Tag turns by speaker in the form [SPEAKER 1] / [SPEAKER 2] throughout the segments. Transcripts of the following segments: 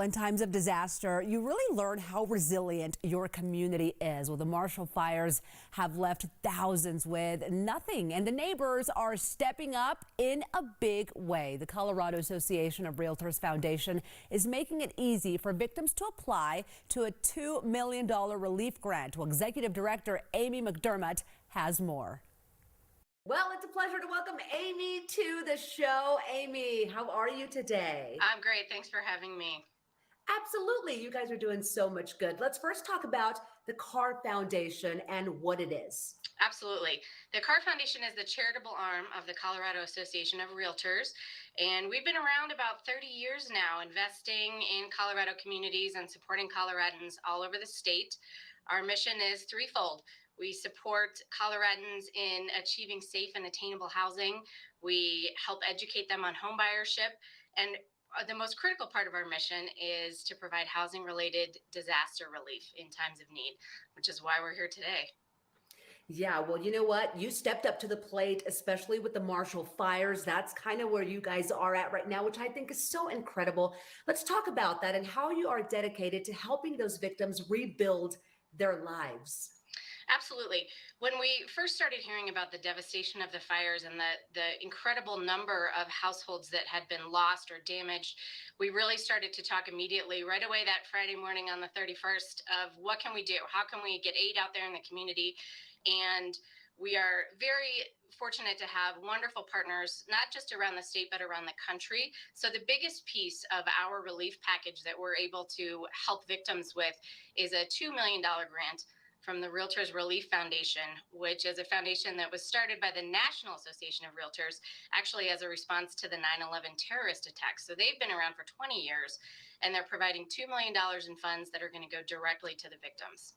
[SPEAKER 1] In times of disaster, you really learn how resilient your community is. Well, the Marshall fires have left thousands with nothing, and the neighbors are stepping up in a big way. The Colorado Association of Realtors Foundation is making it easy for victims to apply to a $2 million relief grant. Well, Executive Director Amy McDermott has more. Well, it's a pleasure to welcome Amy to the show. Amy, how are you today?
[SPEAKER 2] I'm great. Thanks for having me.
[SPEAKER 1] Absolutely. You guys are doing so much good. Let's first talk about the CAR Foundation and what it is.
[SPEAKER 2] Absolutely. The CAR Foundation is the charitable arm of the Colorado Association of Realtors, and we've been around about 30 years now, investing in Colorado communities and supporting Coloradans all over the state. Our mission is threefold. We support Coloradans in achieving safe and attainable housing. We help educate them on homebuyership, and the most critical part of our mission is to provide housing-related disaster relief in times of need, which is why we're here today.
[SPEAKER 1] Yeah, well, you know what? You stepped up to the plate, especially with the Marshall fires. That's kind of where you guys are at right now, which I think is so incredible. Let's talk about that and how you are dedicated to helping those victims rebuild their lives.
[SPEAKER 2] Absolutely. When we first started hearing about the devastation of the fires and the incredible number of households that had been lost or damaged, we really started to talk immediately right away that Friday morning on the 31st of what can we do? How can we get aid out there in the community? And we are very fortunate to have wonderful partners, not just around the state, but around the country. So the biggest piece of our relief package that we're able to help victims with is a $2 million grant from the Realtors Relief Foundation, which is a foundation that was started by the National Association of Realtors, actually as a response to the 9/11 terrorist attacks. So they've been around for 20 years, and they're providing $2 million in funds that are going to go directly to the victims.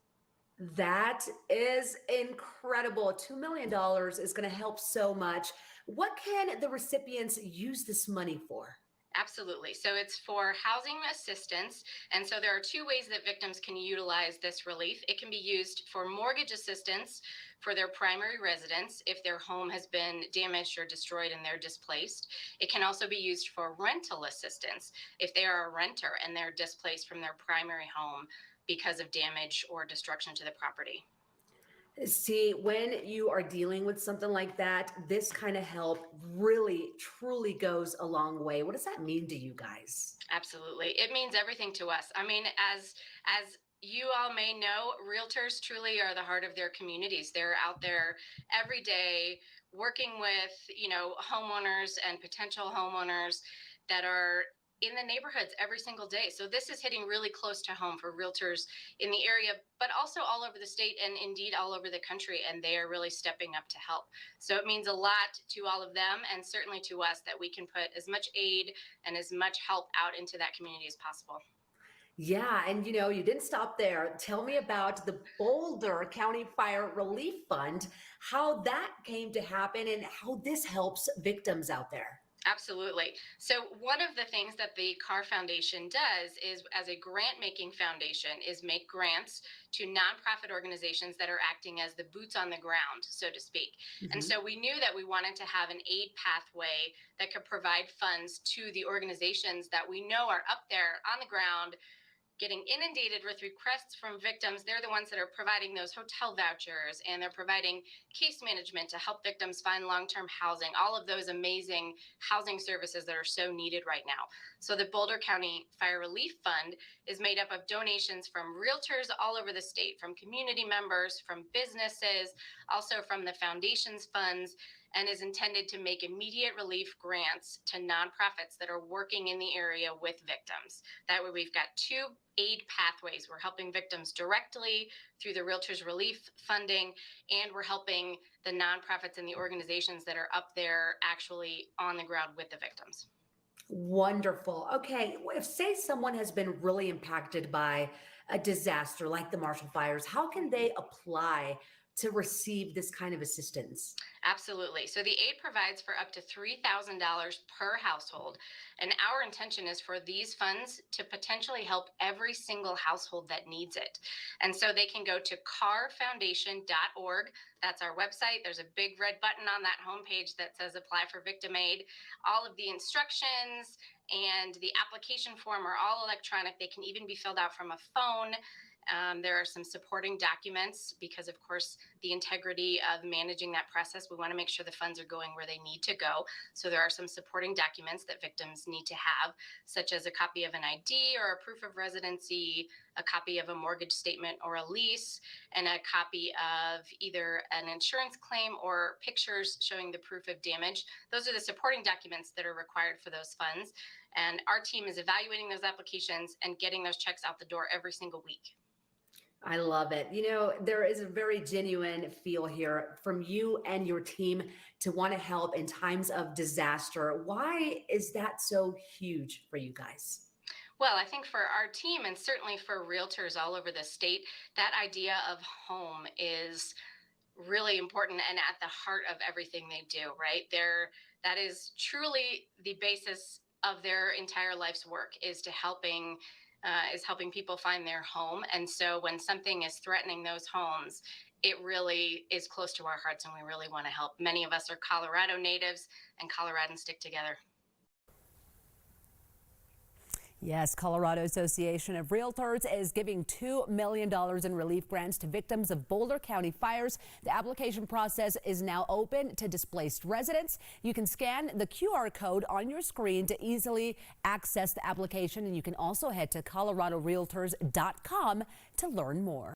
[SPEAKER 1] That is incredible. $2 million is going to help so much. What can the recipients use this money for?
[SPEAKER 2] Absolutely. So it's for housing assistance. And so there are two ways that victims can utilize this relief. It can be used for mortgage assistance for their primary residence if their home has been damaged or destroyed and they're displaced. It can also be used for rental assistance if they are a renter and they're displaced from their primary home because of damage or destruction to the property.
[SPEAKER 1] See, when you are dealing with something like that, this kind of help really, truly goes a long way. What does that mean to you guys?
[SPEAKER 2] Absolutely. It means everything to us. I mean, as you all may know, realtors truly are the heart of their communities. They're out there every day working with, homeowners and potential homeowners that are in the neighborhoods every single day. So this is hitting really close to home for realtors in the area, but also all over the state and indeed all over the country. And they are really stepping up to help. So it means a lot to all of them and certainly to us that we can put as much aid and as much help out into that community as possible.
[SPEAKER 1] Yeah, and you didn't stop there. Tell me about the Boulder County Fire Relief Fund, how that came to happen and how this helps victims out there.
[SPEAKER 2] Absolutely. So one of the things that the CAR Foundation does is, as a grant-making foundation, is make grants to nonprofit organizations that are acting as the boots on the ground, so to speak. And
[SPEAKER 1] Mhm.
[SPEAKER 2] so we knew that we wanted to have an aid pathway that could provide funds to the organizations that we know are up there on the ground getting inundated with requests from victims. They're the ones that are providing those hotel vouchers, and they're providing case management to help victims find long-term housing, all of those amazing housing services that are so needed right now. So the Boulder County Fire Relief Fund is made up of donations from realtors all over the state, from community members, from businesses, also from the foundation's funds, and is intended to make immediate relief grants to nonprofits that are working in the area with victims. That way we've got two aid pathways. We're helping victims directly through the Realtors Relief funding, and we're helping the nonprofits and the organizations that are up there actually on the ground with the victims.
[SPEAKER 1] Wonderful. Okay, if say someone has been really impacted by a disaster like the Marshall fires, how can they apply to receive this kind of assistance?
[SPEAKER 2] Absolutely. So the aid provides for up to $3,000 per household. And our intention is for these funds to potentially help every single household that needs it. And so they can go to carfoundation.org. That's our website. There's a big red button on that homepage that says apply for victim aid. All of the instructions and the application form are all electronic. They can even be filled out from a phone. There are some supporting documents because, of course, the integrity of managing that process, we want to make sure the funds are going where they need to go. So there are some supporting documents that victims need to have, such as a copy of an ID or a proof of residency, a copy of a mortgage statement or a lease, and a copy of either an insurance claim or pictures showing the proof of damage. Those are the supporting documents that are required for those funds. And our team is evaluating those applications and getting those checks out the door every single week.
[SPEAKER 1] I love it. You know, there is a very genuine feel here from you and your team to want to help in times of disaster. Why is that so huge for you guys?
[SPEAKER 2] Well, I think for our team and certainly for realtors all over the state, that idea of home is really important and at the heart of everything they do, right? That is truly the basis of their entire life's work is helping people find their home. And so when something is threatening those homes, it really is close to our hearts and we really want to help. Many of us are Colorado natives and Coloradans stick together.
[SPEAKER 1] Yes, Colorado Association of Realtors is giving $2 million in relief grants to victims of Boulder County fires. The application process is now open to displaced residents. You can scan the QR code on your screen to easily access the application, and you can also head to coloradorealtors.com to learn more.